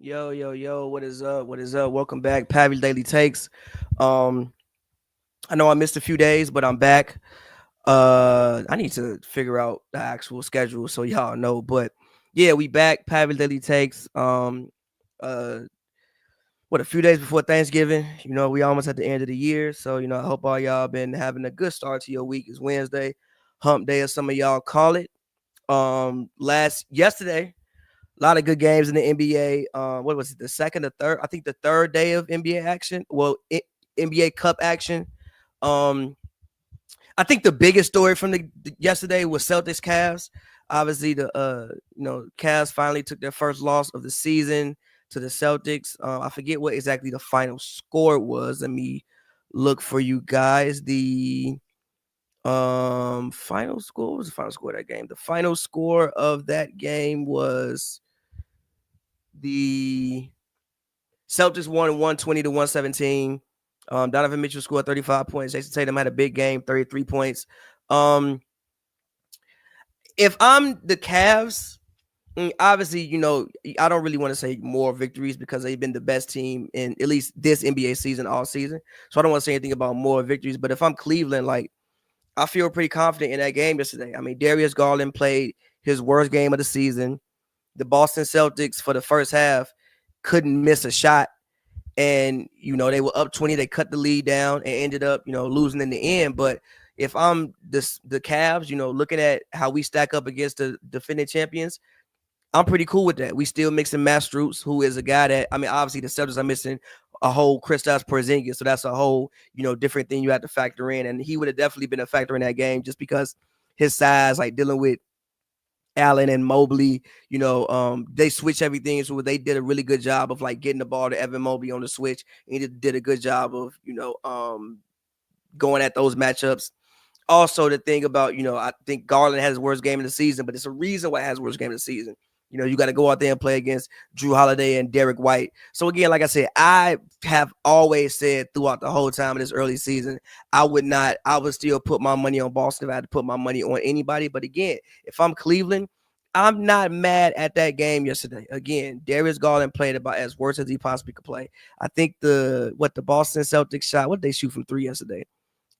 Yo, what is up? What is up? Welcome back, Pavy Daily Takes. Um, I know I missed a few days, but I'm back. I need to figure out the actual schedule so y'all know. But yeah, we back, Pavy Daily Takes. Uh, what a few days before Thanksgiving. We almost at the end of the year, so I hope all y'all been having a good start to your week. It's Wednesday, Hump Day, as some of y'all call it. Yesterday, a lot of good games in the NBA. What was it? The second or third? I think the third day of NBA action. Well, NBA Cup action. Um, I think the biggest story from the yesterday was Celtics Cavs. Obviously, the Cavs finally took their first loss of the season to the Celtics. I forget what exactly the final score was. Let me look for you guys. The final score, what was the final score of that game? The final score of that game was the Celtics won 120 to 117. Donovan Mitchell scored 35 points. Jason Tatum had a big game, 33 points. If I'm the Cavs, obviously, I don't really want to say more victories because they've been the best team in at least this NBA season all season. So I don't want to say anything about more victories. But if I'm Cleveland, I feel pretty confident in that game yesterday. I mean, Darius Garland played his worst game of the season. The Boston Celtics for the first half couldn't miss a shot. And, they were up 20. They cut the lead down and ended up, losing in the end. But if I'm the Cavs, looking at how we stack up against the defending champions, I'm pretty cool with that. We still mixing Strus, who is a guy that, I mean, obviously the Celtics are missing a whole Kristaps Porzingis. So that's a whole, different thing you have to factor in. And he would have definitely been a factor in that game just because his size, like dealing with Allen and Mobley, they switch everything. So they did a really good job of getting the ball to Evan Mobley on the switch. And he did a good job of, going at those matchups. Also, the thing about, I think Garland has his worst game of the season, but it's a reason why he has his worst game of the season. You got to go out there and play against Drew Holiday and Derek White. So again, like I said, I have always said throughout the whole time of this early season, I would still put my money on Boston if I had to put my money on anybody. But again, if I'm Cleveland, I'm not mad at that game yesterday. Again, Darius Garland played about as worse as he possibly could play. I think the Boston Celtics shot, what did they shoot from three yesterday?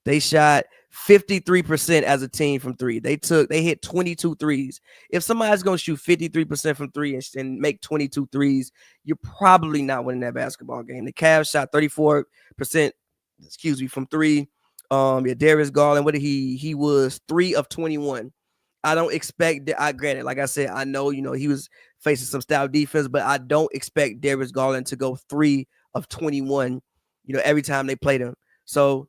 They shot 53% as a team from three. They hit 22 threes. If somebody's going to shoot 53% from three and make 22 threes, you're probably not winning that basketball game. The Cavs shot 34%, from three. Darius Garland, what did he was 3 of 21. I don't expect that. Granted, like I said, I know, he was facing some stout defense, but I don't expect Darius Garland to go 3 of 21, every time they played him. So,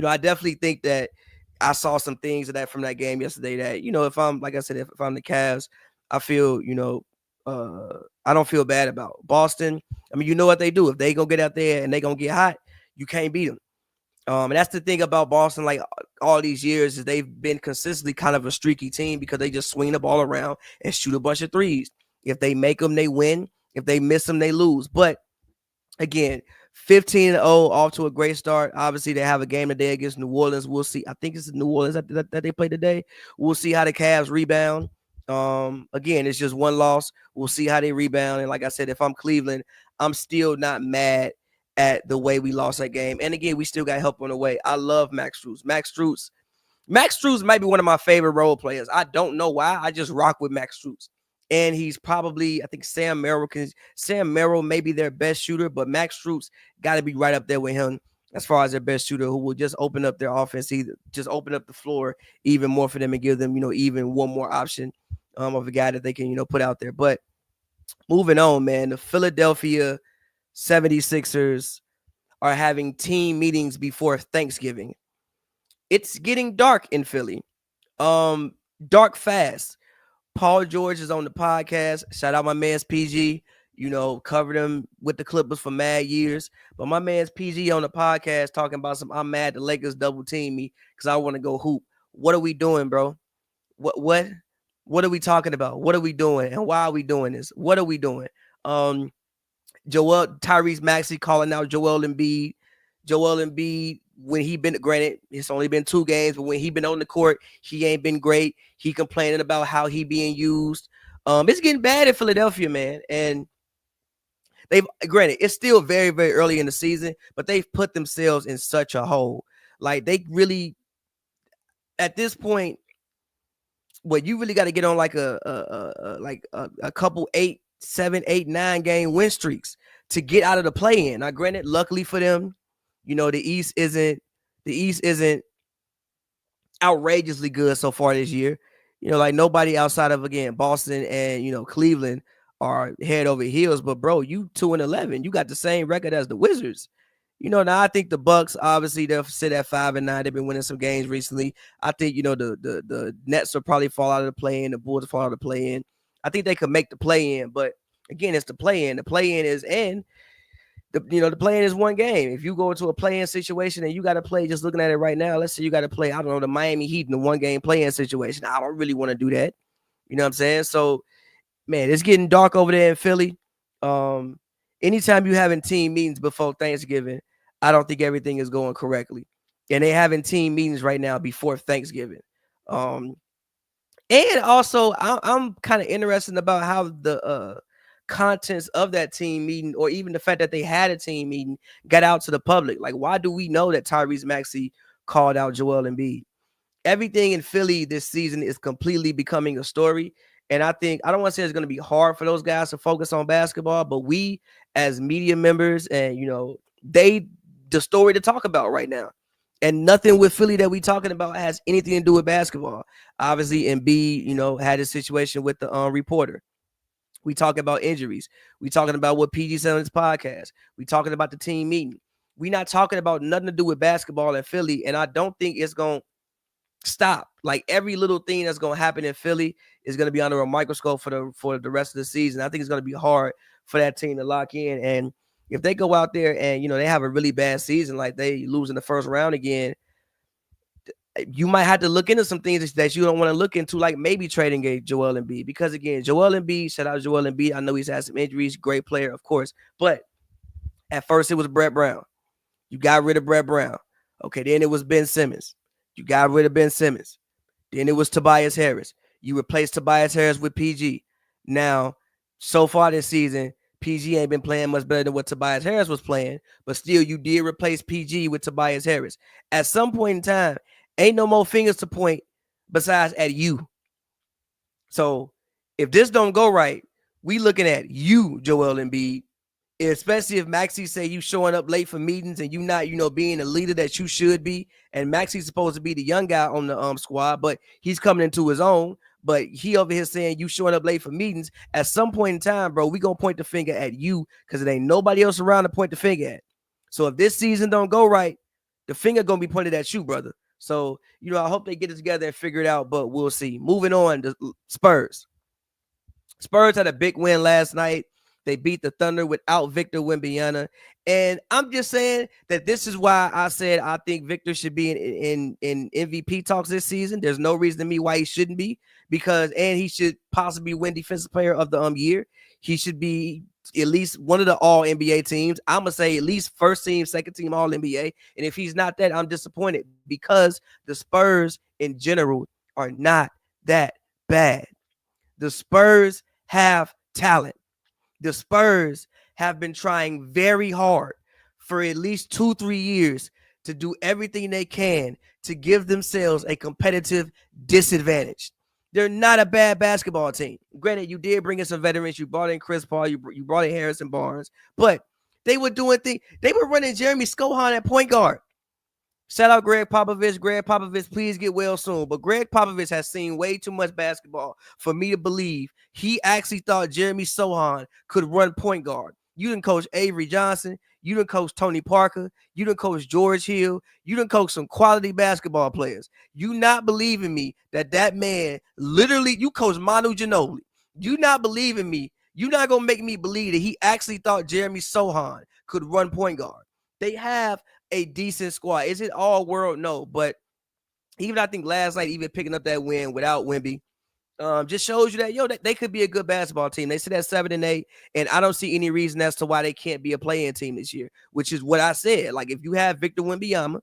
I definitely think that I saw some things of that from that game yesterday that, if I'm, like I said, if I'm the Cavs, I feel, I don't feel bad about Boston. I mean, you know what they do. If they gonna get out there and they gonna get hot, you can't beat them. And that's the thing about Boston, like all these years, is they've been consistently kind of a streaky team because they just swing the ball around and shoot a bunch of threes. If they make them, they win. If they miss them, they lose. But again, 15-0 off to a great start. Obviously, they have a game today against New Orleans. We'll see. I think it's New Orleans that they play today. We'll see how the Cavs rebound. Again, it's just one loss. We'll see how they rebound. And like I said, if I'm Cleveland, I'm still not mad at the way we lost that game. And again, we still got help on the way. I love Max Strus. Max Strus might be one of my favorite role players. I don't know why. I just rock with Max Strus. And he's probably, I think Sam Merrill may be their best shooter, but Max Strus got to be right up there with him as far as their best shooter, who will just open up their offense, just open up the floor even more for them and give them, even one more option of a guy that they can, put out there. But moving on, man, the Philadelphia 76ers are having team meetings before Thanksgiving. It's getting dark in Philly. Dark fast. Paul George is on the podcast. Shout out my man's PG. Covered him with the Clippers for mad years. But my man's PG on the podcast talking about I'm mad the Lakers double team me because I want to go hoop. What are we doing, bro? What are we talking about? What are we doing? And why are we doing this? What are we doing? Tyrese Maxey calling out Joel Embiid. When he been, granted, it's only been 2 games, but when he been on the court, he ain't been great. He complaining about how he being used. It's getting bad in Philadelphia, man. And they've granted it's still very, very early in the season, but they've put themselves in such a hole. Like they really at this point, what you really got to get on like a couple 8, 7, 8, 9 game win streaks to get out of the play-in. Now, granted, luckily for them, the East isn't outrageously good so far this year. Like nobody outside of again Boston and Cleveland are head over heels. But bro, you 2-11. You got the same record as the Wizards. Now I think the Bucks obviously they'll sit at 5-9. They've been winning some games recently. I think the Nets will probably fall out of the play-in. The Bulls will fall out of the play-in. I think they could make the play-in, but again, it's the play-in. The play-in is in. The play-in is one game. If you go into a play-in situation and you got to play, just looking at it right now, let's say you got to play, I don't know, the Miami Heat in a one-game play-in situation. I don't really want to do that. You know what I'm saying? So, man, it's getting dark over there in Philly. Anytime you having team meetings before Thanksgiving, I don't think everything is going correctly. And they having team meetings right now before Thanksgiving. And also, I'm kind of interested about how the contents of that team meeting, or even the fact that they had a team meeting, got out to the public. Like, why do we know that Tyrese Maxey called out Joel Embiid? Everything in Philly this season is completely becoming a story. And I think, I don't want to say it's going to be hard for those guys to focus on basketball, but we as media members and, the story to talk about right now. And nothing with Philly that we talking about has anything to do with basketball. Obviously, Embiid, had a situation with the reporter. We talking about injuries. We talking about what PG said on his podcast. We talking about the team meeting. We not talking about nothing to do with basketball in Philly. And I don't think it's going to stop. Like every little thing that's going to happen in Philly is going to be under a microscope for the rest of the season. I think it's going to be hard for that team to lock in. And if they go out there and, they have a really bad season, like they lose in the first round again, you might have to look into some things that you don't want to look into, like maybe trading a Joel Embiid. Because again, Joel Embiid, shout out Joel Embiid. I know he's had some injuries, great player, of course. But at first it was Brett Brown. You got rid of Brett Brown. Okay, then it was Ben Simmons. You got rid of Ben Simmons. Then it was Tobias Harris. You replaced Tobias Harris with PG. Now, so far this season, PG ain't been playing much better than what Tobias Harris was playing, but still you did replace PG with Tobias Harris. At some point in time, ain't no more fingers to point besides at you. So if this don't go right, we looking at you, Joel Embiid. Especially if Maxey say you showing up late for meetings and you not, being the leader that you should be. And Maxey's supposed to be the young guy on the squad, but he's coming into his own. But he over here saying you showing up late for meetings. At some point in time, bro, we gonna point the finger at you because it ain't nobody else around to point the finger at. So if this season don't go right, the finger gonna be pointed at you, brother. So, I hope they get it together and figure it out, but we'll see. Moving on to Spurs. Spurs had a big win last night. They beat the Thunder without Victor Wembanyama. And I'm just saying that this is why I said I think Victor should be in MVP talks this season. There's no reason to me why he shouldn't be, and he should possibly win Defensive Player of the year. He should be at least one of the all NBA teams. I'm going to say at least first team, second team all NBA. And if he's not that, I'm disappointed because the Spurs in general are not that bad. The Spurs have talent. The Spurs have been trying very hard for at least 2-3 years to do everything they can to give themselves a competitive disadvantage. They're not a bad basketball team. Granted, you did bring in some veterans. You brought in Chris Paul. You brought in Harrison Barnes. But they were doing things. They were running Jeremy Scohan at point guard. Shout out Greg Popovich. Greg Popovich, please get well soon. But Greg Popovich has seen way too much basketball for me to believe he actually thought Jeremy Sohan could run point guard. You didn't coach Avery Johnson. You didn't coach Tony Parker. You didn't coach George Hill. You didn't coach some quality basketball players. You not believing me that man literally, you coach Manu Ginobili. You not believing me. You not going to make me believe that he actually thought Jeremy Sohan could run point guard. They have a decent squad. Is it all world? No, but even I think last night, even picking up that win without Wemby, just shows you that they could be a good basketball team. They sit at 7-8, and I don't see any reason as to why they can't be a play-in team this year, which is what I said. Like if you have Victor Wembanyama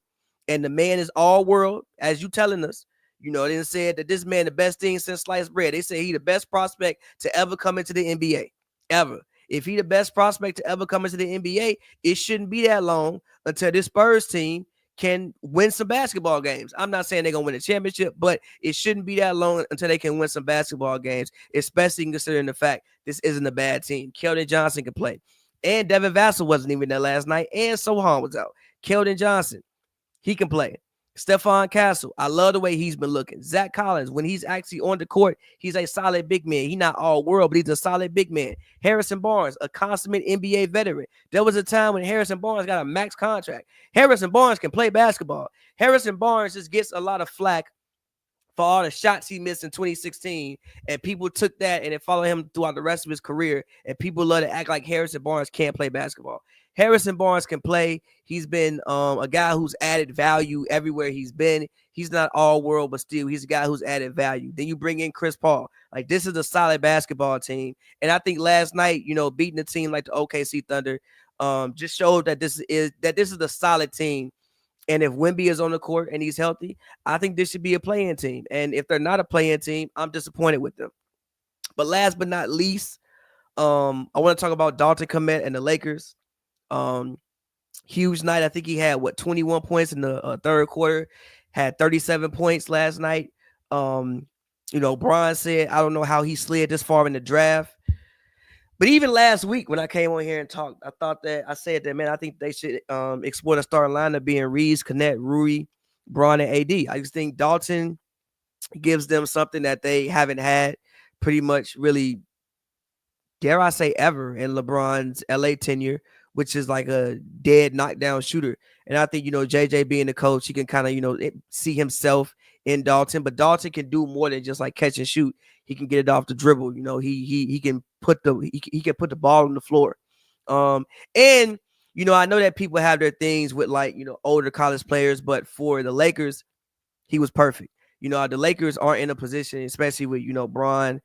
and the man is all world, as you telling us, they said that this man the best thing since sliced bread. They say he the best prospect to ever come into the NBA ever. If he the best prospect to ever come into the NBA, it shouldn't be that long until this Spurs team can win some basketball games. I'm not saying they're going to win a championship, but it shouldn't be that long until they can win some basketball games, especially considering the fact this isn't a bad team. Keldon Johnson can play. And Devin Vassell wasn't even there last night, and Sohan was out. Keldon Johnson, he can play. Stephon Castle, I love the way he's been looking. Zach Collins, when he's actually on the court, he's a solid big man. He's not all world, but he's a solid big man. Harrison Barnes, a consummate NBA veteran. There was a time when Harrison Barnes got a max contract. Harrison Barnes can play basketball. Harrison Barnes just gets a lot of flack for all the shots he missed in 2016, and people took that and it followed him throughout the rest of his career, and people love to act like Harrison Barnes can't play basketball. Harrison Barnes can play. He's been a guy who's added value everywhere he's been. He's not all world, but still, he's a guy who's added value. Then you bring in Chris Paul. Like, this is a solid basketball team. And I think last night, beating a team like the OKC Thunder just showed that this is a solid team. And if Wemby is on the court and he's healthy, I think this should be a play-in team. And if they're not a play-in team, I'm disappointed with them. But last but not least, I want to talk about Dalton Knecht and the Lakers. Huge night. I think he had 21 points in the third quarter, had 37 points last night. Brian said, I don't know how he slid this far in the draft. But even last week when I came on here and talked, I said that, man, I think they should explore the starting lineup being Reeves, Knecht, Rui, Braun, and AD. I just think Dalton gives them something that they haven't had pretty much really, dare I say, ever in LeBron's LA tenure, which is like a dead knockdown shooter. And I think, JJ being the coach, he can kind of, see himself in Dalton, but Dalton can do more than just like catch and shoot. He can get it off the dribble. He can put the ball on the floor. And I know that people have their things with like, older college players, but for the Lakers, he was perfect. The Lakers aren't in a position, especially with, Braun,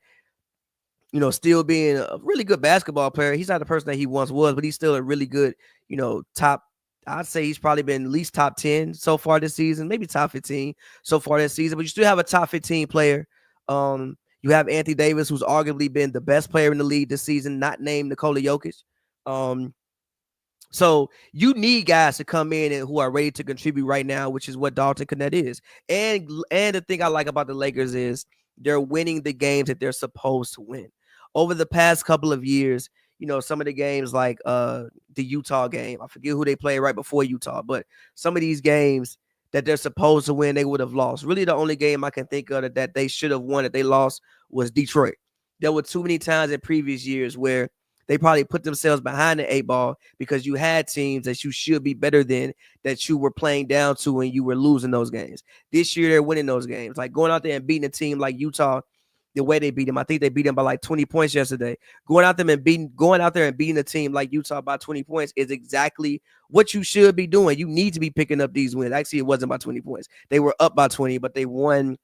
still being a really good basketball player. He's not the person that he once was, but he's still a really good, top. I'd say he's probably been at least top 10 so far this season, maybe top 15 so far this season, but you still have a top 15 player. You have Anthony Davis, who's arguably been the best player in the league this season, not named Nikola Jokic. So you need guys to come in and who are ready to contribute right now, which is what Dalton Knecht is. And the thing I like about the Lakers is they're winning the games that they're supposed to win. Over the past couple of years, some of the games like the Utah game, I forget who they played right before Utah, but some of these games that they're supposed to win, they would have lost. Really, the only game I can think of that they should have won that they lost was Detroit. There were too many times in previous years where they probably put themselves behind the 8-ball because you had teams that you should be better than that you were playing down to and you were losing those games. This year, they're winning those games. Like going out there and beating a team like Utah, the way they beat them. I think they beat them by like 20 points yesterday. Going out there and beating a team like Utah by 20 points is exactly what you should be doing. You need to be picking up these wins. Actually, it wasn't by 20 points. They were up by 20, but they won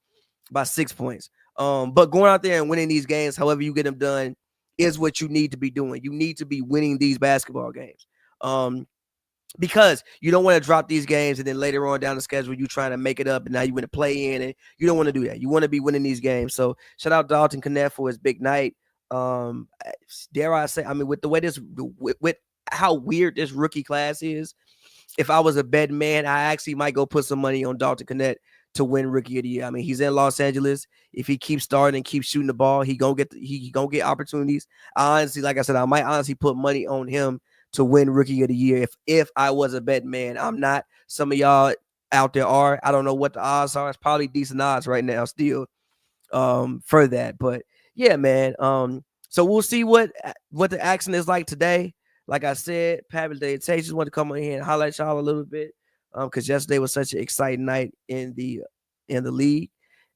by 6 points. But going out there and winning these games, however you get them done, is what you need to be doing. You need to be winning these basketball games. Because you don't want to drop these games and then later on down the schedule, you trying to make it up and now you want to play in, and you don't want to do that. You want to be winning these games. So shout out Dalton Knecht for his big night. Dare I say, I mean, with the way with how weird this rookie class is, if I was a betting man, I actually might go put some money on Dalton Knecht to win Rookie of the Year. I mean, he's in Los Angeles. If he keeps starting and keeps shooting the ball, he gonna get opportunities. Honestly, like I said, I might honestly put money on him to win Rookie of the Year if I was a betting man. I'm not. Some of y'all out there are. I don't know what the odds are. It's probably decent odds right now still for that. But yeah, man. So we'll see what the action is like today. Like I said, Pavy TPJ just want to come on here and highlight y'all a little bit because yesterday was such an exciting night in the league.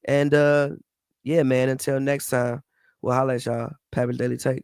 And yeah, man, until next time, we'll highlight y'all. Pavy TPJ.